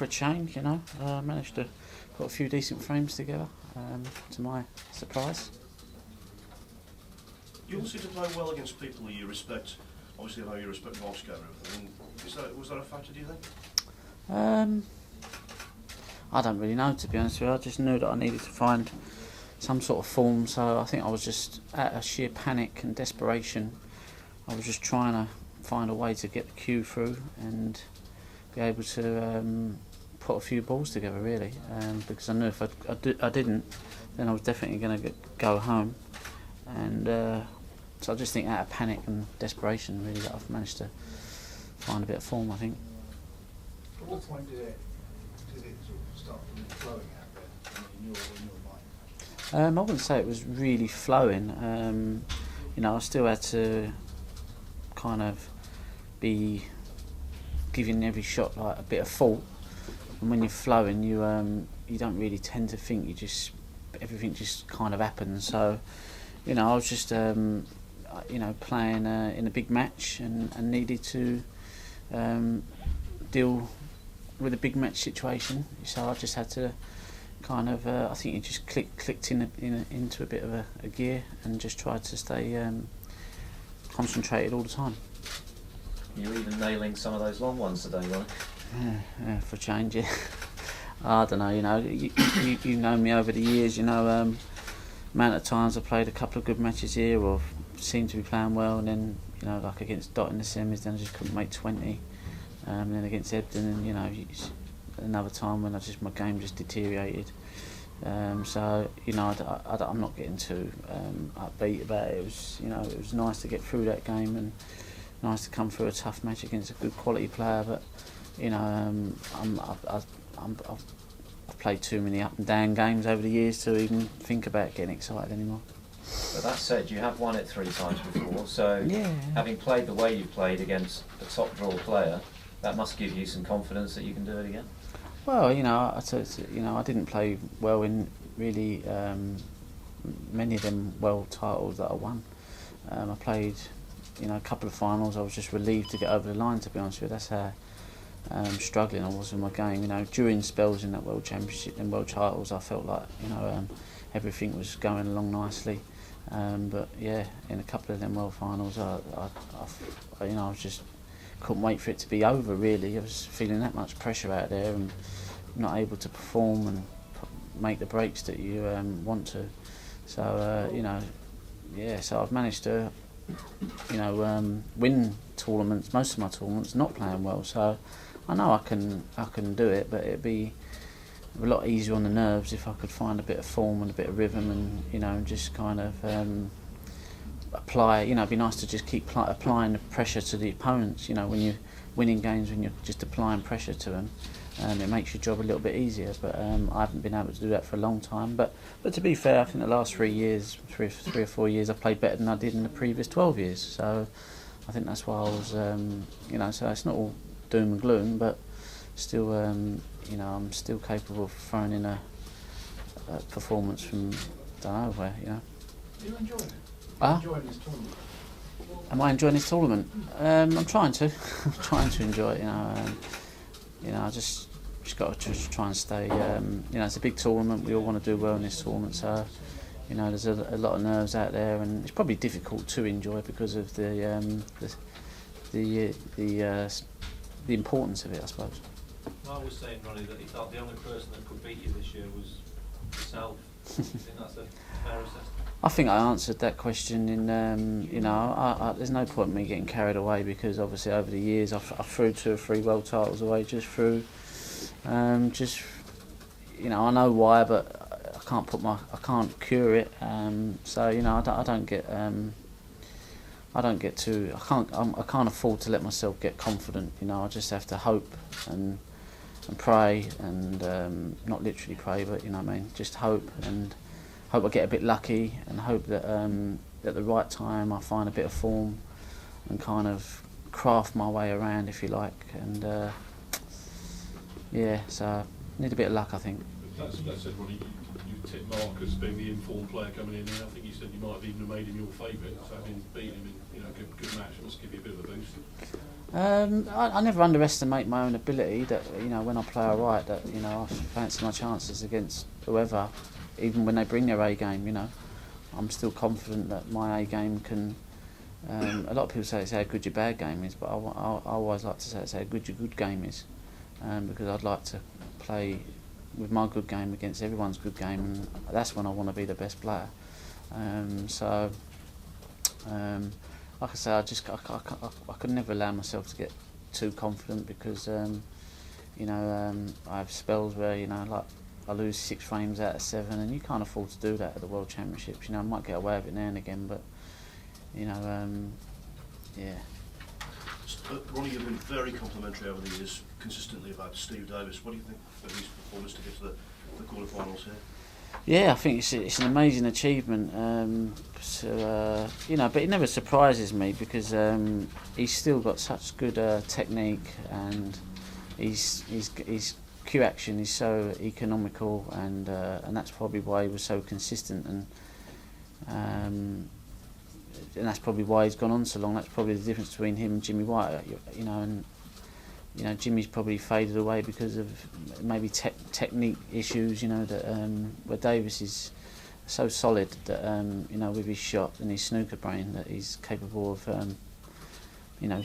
for a change, you know. Managed to put a few decent frames together, to my surprise. You all seem to play well against people who you respect. Obviously, I know you respect Moscow and everything. Was that a factor, do you think? I don't really know, to be honest with you. I just knew that I needed to find some sort of form, so I think I was just out of sheer panic and desperation. I was just trying to find a way to get the cue through and be able to put a few balls together, really, because I knew if I didn't, then I was definitely going to go home. And so I just think out of panic and desperation, really, that I've managed to find a bit of form, I think. At what point did it sort of start flowing out there in your mind? I wouldn't say it was really flowing. You know, I still had to kind of be giving every shot like a bit of thought. And when you're flowing, you don't really tend to think. Everything just kind of happens. So, you know, I was just playing in a big match and needed to deal with a big match situation. So I just had to kind of, I think it just clicked into a bit of a gear and just tried to stay concentrated all the time. You're even nailing some of those long ones today, Ronnie. Yeah, for a change, yeah. I don't know, you know, you know me over the years, you know, amount of times I've played a couple of good matches here or seemed to be playing well, and then, you know, like against Dot in the semis, then I just couldn't make 20. And then against Ebden, and, you know, another time when my game just deteriorated. So, you know, I'm not getting too upbeat about it. It was nice to get through that game and nice to come through a tough match against a good quality player. But, you know, I've played too many up and down games over the years to even think about getting excited anymore. But that said, you have won it 3 times before, so yeah. Having played the way you've played against a top draw player, that must give you some confidence that you can do it again. Well, you know, I didn't play well in really many of them world titles that I won. I played, you know, a couple of finals. I was just relieved to get over the line, to be honest with you. That's how struggling I was in my game. You know, during spells in that World Championship and World Titles, I felt like, you know, everything was going along nicely. But yeah, in a couple of them World Finals, I was just couldn't wait for it to be over. Really, I was feeling that much pressure out there and not able to perform and make the breaks that you want to. So you know, yeah. So I've managed to, you know, win tournaments, most of my tournaments, not playing well. So I know I can do it, but it'd be a lot easier on the nerves if I could find a bit of form and a bit of rhythm, and, you know, just kind of apply. You know, it'd be nice to just keep applying the pressure to the opponents. You know, when you're winning games, when you're just applying pressure to them, it makes your job a little bit easier. But I haven't been able to do that for a long time. But to be fair, I think the last 3 or 4 years, I've played better than I did in the previous 12 years. So I think that's why I was, you know, so it's not all doom and gloom, but still, you know, I'm still capable of throwing in a performance from don't know where, you know. Are you enjoying it? Enjoying this tournament? Am I enjoying this tournament? I'm trying to. I'm trying to enjoy it, you know. You know, I just got to just try and stay. You know, it's a big tournament. We all want to do well in this tournament, so, you know, there's a lot of nerves out there, and it's probably difficult to enjoy because of the importance of it, I suppose. I was saying, Ronnie, that he thought the only person that could beat you this year was yourself. Do you think that's a fair assessment? I think I answered that question in, you know, there's no point in me getting carried away, because obviously over the years I threw 2 or 3 world titles away just through, you know, I know why, but I can't cure it. So, you know, I can't afford to let myself get confident. You know, I just have to hope and pray and not literally pray, but, you know what I mean, just hope and hope I get a bit lucky, and hope that at the right time I find a bit of form and kind of craft my way around, if you like. And yeah, so need a bit of luck, I think. That said, Ronnie, you tip Mark as being the informed player coming in here. I think you said you might have even made him your favourite. So having beaten him in good match must give you a bit of a boost. I never underestimate my own ability. That when I play alright, that I fancy my chances against whoever, even when they bring their A game. I'm still confident that my A game can. A lot of people say it's how good your bad game is, but I always like to say it's how good your good game is, because I'd like to play with my good game against everyone's good game, and that's when I want to be the best player. Like I say, I could never allow myself to get too confident, because I have spells where like I lose 6 frames out of 7, and you can't afford to do that at the World Championships. I might get away with it now and again, but yeah. Ronnie, you've been very complimentary over the years, consistently, about Steve Davis. What do you think of his performance to get to the quarterfinals here? Yeah, I think it's an amazing achievement. But it never surprises me, because he's still got such good technique, and his cue action is so economical, and that's probably why he was so consistent, and that's probably why he's gone on so long. That's probably the difference between him and Jimmy White. Jimmy's probably faded away because of maybe technique issues. Where Davis is so solid that with his shot and his snooker brain, that he's capable of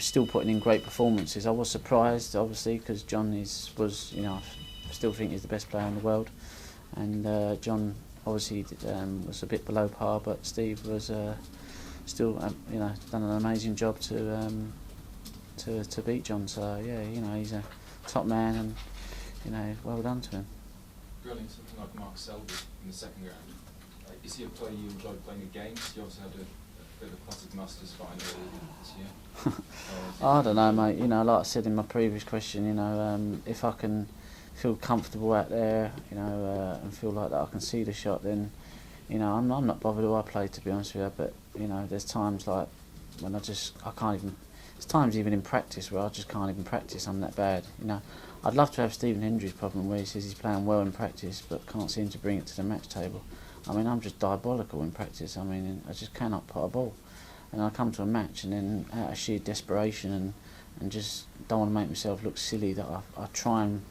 still putting in great performances. I was surprised, obviously, because John was I still think he's the best player in the world, and John obviously was a bit below par, but Steve was still done an amazing job to beat John. So yeah, he's a top man, and well done to him. Regarding something like Mark Selby in the second round, is he a player you enjoyed playing against? You obviously had a bit of a classic Masters final this year. I don't know, mate. Like I said in my previous question, if I can feel comfortable out there, and feel like that I can see the shot, then I'm not bothered who I play, to be honest with you. But there's times like when I can't even. There's times even in practice where I just can't even practice. I'm that bad. I'd love to have Stephen Hendry's problem, where he says he's playing well in practice but can't seem to bring it to the match table. I'm just diabolical in practice. I just cannot put a ball, and I come to a match, and then out of sheer desperation and just don't want to make myself look silly, that I try and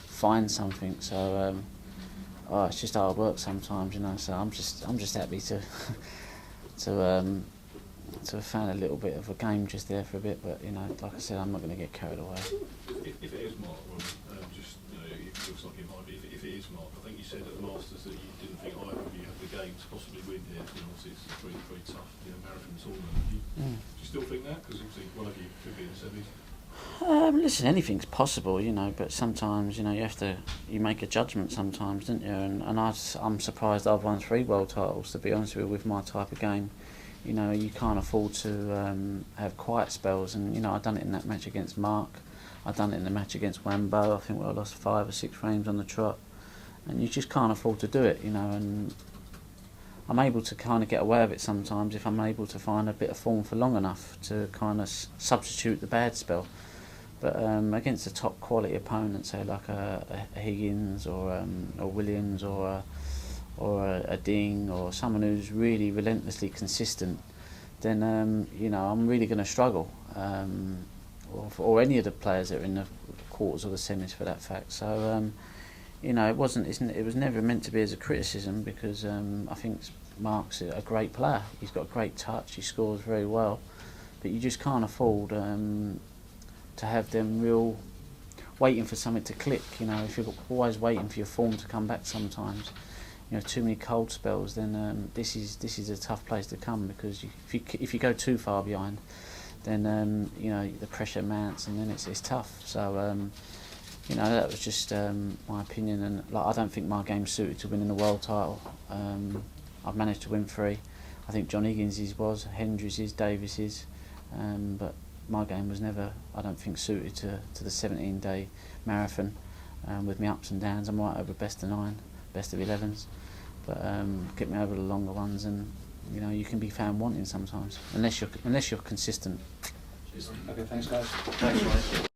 find something. So it's just hard work sometimes, So I'm just happy to have found a little bit of a game just there for a bit, but like I said, I'm not going to get carried away. If it is Mark, it looks like it might be. If it is Mark, I think you said at the Masters that you didn't think either of you had the game to possibly win here. Obviously it's a very tough marathon tournament. Do you still think that? Because obviously one of you could be in the semis. Listen, anything's possible, but sometimes, you make a judgment sometimes, don't you? And I'm surprised I've won 3 world titles, to be honest with my type of game. You can't afford to have quiet spells, and I've done it in that match against Mark. I've done it in the match against Wambo. I think I lost 5 or 6 frames on the trot, and you just can't afford to do it, And I'm able to kind of get away with it sometimes if I'm able to find a bit of form for long enough to kind of substitute the bad spell. But against a top quality opponent, say like a Higgins or Williams or a Ding, or someone who's really relentlessly consistent, then I'm really going to struggle, or any of the players that are in the quarters or the semis, for that fact. So it was never meant to be as a criticism, because I think Mark's a great player. He's got a great touch. He scores very well, but you just can't afford to have them real waiting for something to click. If you're always waiting for your form to come back, sometimes. Too many cold spells, then this is a tough place to come, because if you go too far behind, then the pressure mounts, and then it's tough. So that was just my opinion, and I don't think my game's suited to winning the world title. I've managed to win 3. I think John Higgins's was, Hendry's, Davis's, but my game was never, I don't think, suited to the 17-day marathon. With my ups and downs, I'm right over best of 9, best of 11s. But get me over the longer ones, and you can be found wanting sometimes, unless you're consistent. Okay, thanks guys. Thanks, Ronnie.